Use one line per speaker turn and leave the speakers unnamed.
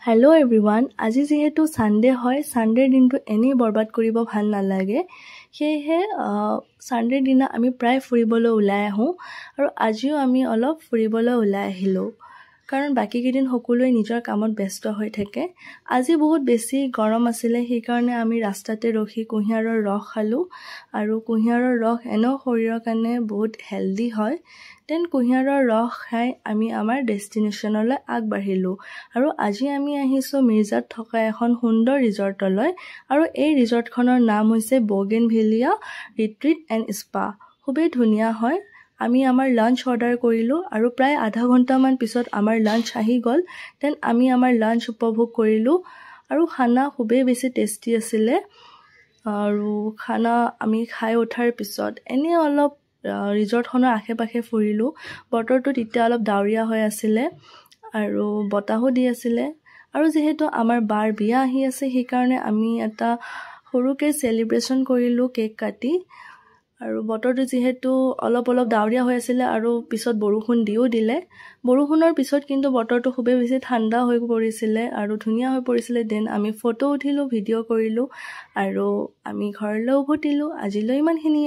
Hello' everyone, আজি যিহেতু Sunday হয়, ছানডেৰ দিনটো এনেই বৰবাদ কৰিব ভাল নালাগে। সেয়েহে ছানডেৰ দিনা আমি প্ৰায় ফুৰিবলৈ ওলাই আহোঁ আৰু আজিও আমি অলপ ফুৰিবলৈ ওলাই আহিলোঁ। কাৰণ বাকীকেইদিন সকলোৱে নিজৰ কামত ব্যস্ত হৈ থাকে। আজি বহুত বেছি গৰম আছিলে, সেইকাৰণে আমি ৰাস্তাতে ৰখি কুঁহিয়াৰৰ ৰস খালোঁ আৰু কুঁহিয়াৰৰ ৰস এনেও শৰীৰৰ কাৰণে বহুত হেল্ডি হয়। দেন কুঁহিয়াৰৰ ৰস খাই আমি আমাৰ ডেষ্টিনেশ্যনলৈ আগবাঢ়িলোঁ আৰু আজি আমি আহিছোঁ মিৰ্জাত থকা এখন সুন্দৰ ৰিজৰ্টলৈ আৰু এই ৰিজৰ্টখনৰ নাম হৈছে ব'গেনভেলিয়া ৰিট্ৰিট এণ্ড স্পা। খুবেই ধুনীয়া হয়। আমি আমাৰ লাঞ্চ অৰ্ডাৰ কৰিলোঁ আৰু প্ৰায় আধা ঘণ্টামান পিছত আমাৰ লাঞ্চ আহি গ'ল। দেন আমি আমাৰ লাঞ্চ উপভোগ কৰিলোঁ আৰু খানা খুবেই বেছি টেষ্টি আছিলে। আৰু খানা আমি খাই উঠাৰ পিছত এনেই অলপ ৰিজৰ্টখনৰ আশে পাশে ফুৰিলোঁ। বতৰটো তেতিয়া অলপ ডাৱৰীয়া হৈ আছিলে আৰু বতাহো দি আছিলে আৰু যিহেতু আমাৰ বাৰ বিয়া আহি আছে, সেইকাৰণে আমি এটা সৰুকৈ চেলিব্ৰেশ্যন কৰিলোঁ কেক কাটি। আৰু বতৰটো যিহেতু অলপ ডাৱৰীয়া হৈ আছিলে আৰু পিছত বৰষুণ দিও দিলে। বৰষুণৰ পিছত কিন্তু বতৰটো খুবেই বেছি ঠাণ্ডা হৈ পৰিছিলে আৰু ধুনীয়া হৈ পৰিছিলে। দেন আমি ফটো উঠিলোঁ, ভিডিঅ' কৰিলোঁ আৰু আমি ঘৰলৈ উভতিলোঁ। আজিলৈ ইমানখিনিয়ে।